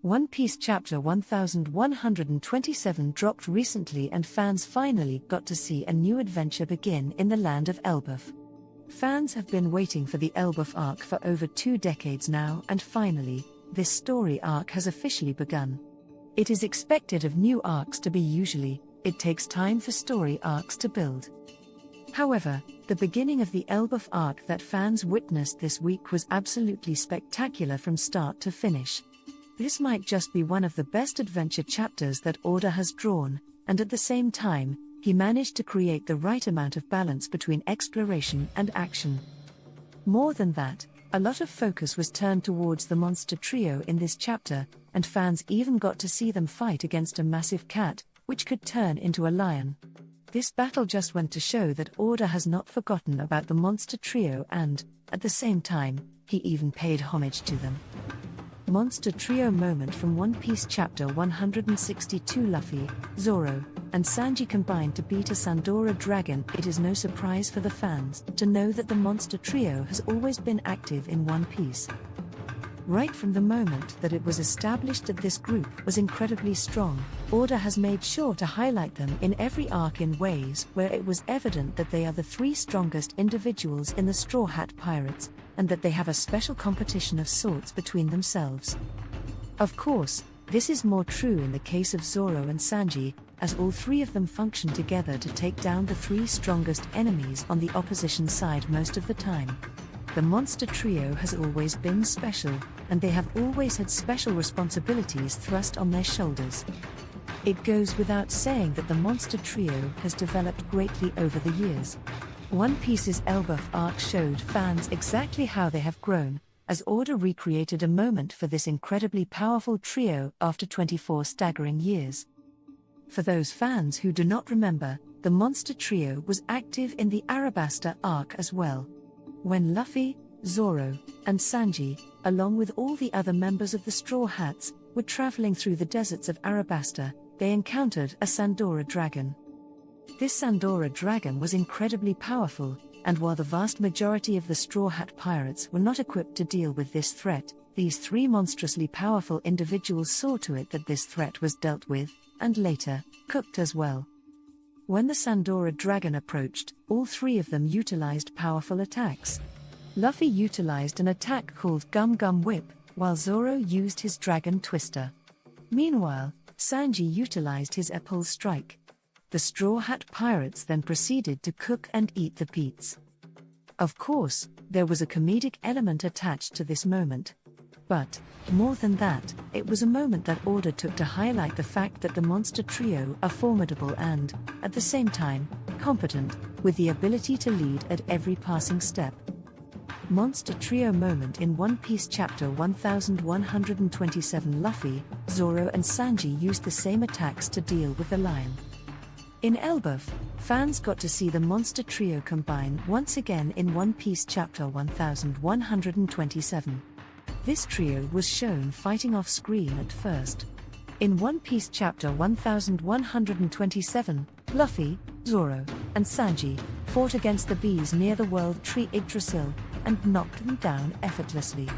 One Piece Chapter 1127 dropped recently and fans finally got to see a new adventure begin in the land of Elbaf. Fans have been waiting for the Elbaf arc for over 2 decades now, and finally, this story arc has officially begun. It is expected of new arcs to be usually, it takes time for story arcs to build. However, the beginning of the Elbaf arc that fans witnessed this week was absolutely spectacular from start to finish. This might just be one of the best adventure chapters that Oda has drawn, and at the same time, he managed to create the right amount of balance between exploration and action. More than that, a lot of focus was turned towards the monster trio in this chapter, and fans even got to see them fight against a massive cat, which could turn into a lion. This battle just went to show that Oda has not forgotten about the monster trio and, at the same time, he even paid homage to them. Monster Trio moment from One Piece Chapter 162. Luffy, Zoro, and Sanji combined to beat a Sandora Dragon. It is no surprise for the fans to know that the Monster Trio has always been active in One Piece. Right from the moment that it was established that this group was incredibly strong, Oda has made sure to highlight them in every arc in ways where it was evident that they are the 3 strongest individuals in the Straw Hat Pirates, and that they have a special competition of sorts between themselves. Of course, this is more true in the case of Zoro and Sanji, as all 3 of them function together to take down the 3 strongest enemies on the opposition side most of the time. The Monster Trio has always been special, and they have always had special responsibilities thrust on their shoulders. It goes without saying that the Monster Trio has developed greatly over the years. One Piece's Elbaf arc showed fans exactly how they have grown, as Oda recreated a moment for this incredibly powerful trio after 24 staggering years. For those fans who do not remember, the Monster Trio was active in the Arabas arc as well. When Luffy, Zoro, and Sanji, along with all the other members of the Straw Hats, were traveling through the deserts of Arabasta, they encountered a Sandora Dragon. This Sandora Dragon was incredibly powerful, and while the vast majority of the Straw Hat Pirates were not equipped to deal with this threat, these 3 monstrously powerful individuals saw to it that this threat was dealt with, and later, cooked as well. When the Sandora Dragon approached, all 3 of them utilized powerful attacks. Luffy utilized an attack called Gum Gum Whip, while Zoro used his Dragon Twister. Meanwhile, Sanji utilized his Apple Strike. The Straw Hat Pirates then proceeded to cook and eat the peats. Of course, there was a comedic element attached to this moment. But, more than that, it was a moment that Oda took to highlight the fact that the Monster Trio are formidable and, at the same time, competent, with the ability to lead at every passing step. Monster Trio moment in One Piece Chapter 1127. Luffy, Zoro and Sanji used the same attacks to deal with the lion. In Elbaf, fans got to see the Monster Trio combine once again in One Piece Chapter 1127. This trio was shown fighting off-screen at first. In One Piece Chapter 1127, Luffy, Zoro, and Sanji fought against the bees near the World Tree Yggdrasil, and knocked them down effortlessly.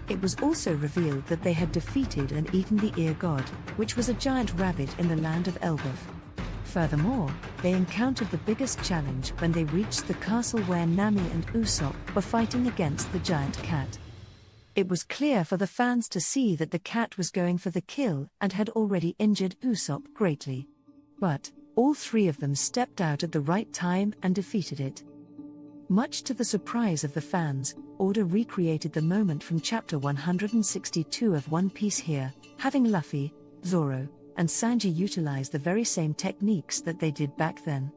It was also revealed that they had defeated and eaten the Ear God, which was a giant rabbit in the land of Elbaf. Furthermore, they encountered the biggest challenge when they reached the castle where Nami and Usopp were fighting against the giant cat. It was clear for the fans to see that the cat was going for the kill and had already injured Usopp greatly. But, all 3 of them stepped out at the right time and defeated it. Much to the surprise of the fans, Oda recreated the moment from Chapter 162 of One Piece here, having Luffy, Zoro, and Sanji utilize the very same techniques that they did back then.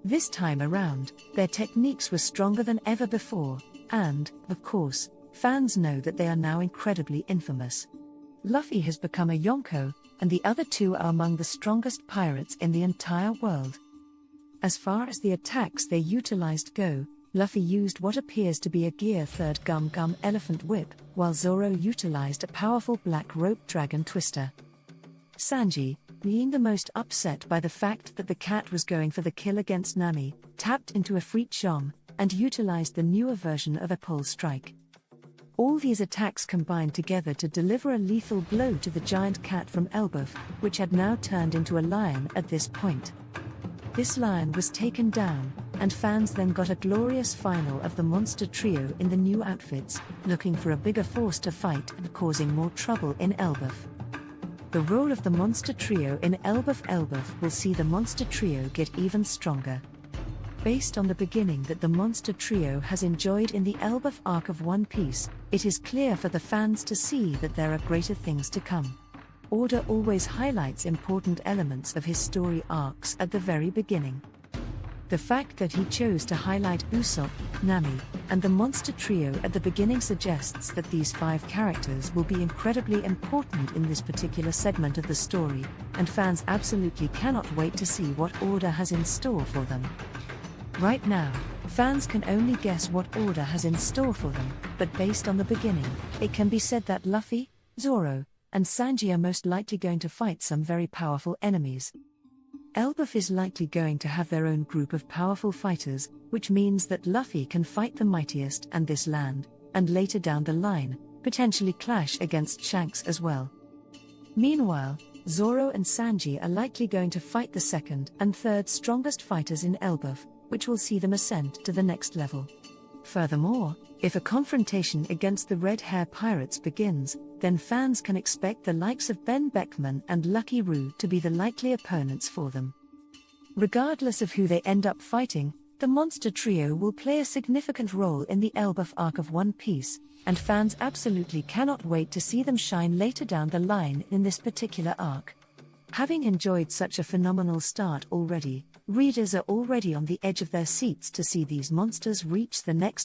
This time around, their techniques were stronger than ever before, and, of course, fans know that they are now incredibly infamous. Luffy has become a Yonko, and the other 2 are among the strongest pirates in the entire world. As far as the attacks they utilized go, Luffy used what appears to be a Gear 3rd Gum Gum Elephant Whip, while Zoro utilized a powerful Black Rope Dragon Twister. Sanji, being the most upset by the fact that the cat was going for the kill against Nami, tapped into a Freet Jom, and utilized the newer version of a Pole Strike. All these attacks combined together to deliver a lethal blow to the giant cat from Elbaf, which had now turned into a lion at this point. This lion was taken down, and fans then got a glorious final of the monster trio in the new outfits, looking for a bigger force to fight and causing more trouble in Elbaf. The role of the monster trio in Elbaf will see the monster trio get even stronger. Based on the beginning that the monster trio has enjoyed in the Elbaf arc of One Piece, it is clear for the fans to see that there are greater things to come. Oda always highlights important elements of his story arcs at the very beginning. The fact that he chose to highlight Usopp, Nami, and the monster trio at the beginning suggests that these 5 characters will be incredibly important in this particular segment of the story, and fans absolutely cannot wait to see what Oda has in store for them. Right now, fans can only guess what Oda has in store for them, but based on the beginning, it can be said that Luffy, Zoro, and Sanji are most likely going to fight some very powerful enemies. Elbaf is likely going to have their own group of powerful fighters, which means that Luffy can fight the mightiest and this land, and later down the line, potentially clash against Shanks as well. Meanwhile, Zoro and Sanji are likely going to fight the second and third strongest fighters in Elbaf, which will see them ascend to the next level. Furthermore, if a confrontation against the Red Hair Pirates begins, then fans can expect the likes of Ben Beckman and Lucky Roo to be the likely opponents for them. Regardless of who they end up fighting, the monster trio will play a significant role in the Elbaf arc of One Piece, and fans absolutely cannot wait to see them shine later down the line in this particular arc. Having enjoyed such a phenomenal start already, readers are already on the edge of their seats to see these monsters reach the next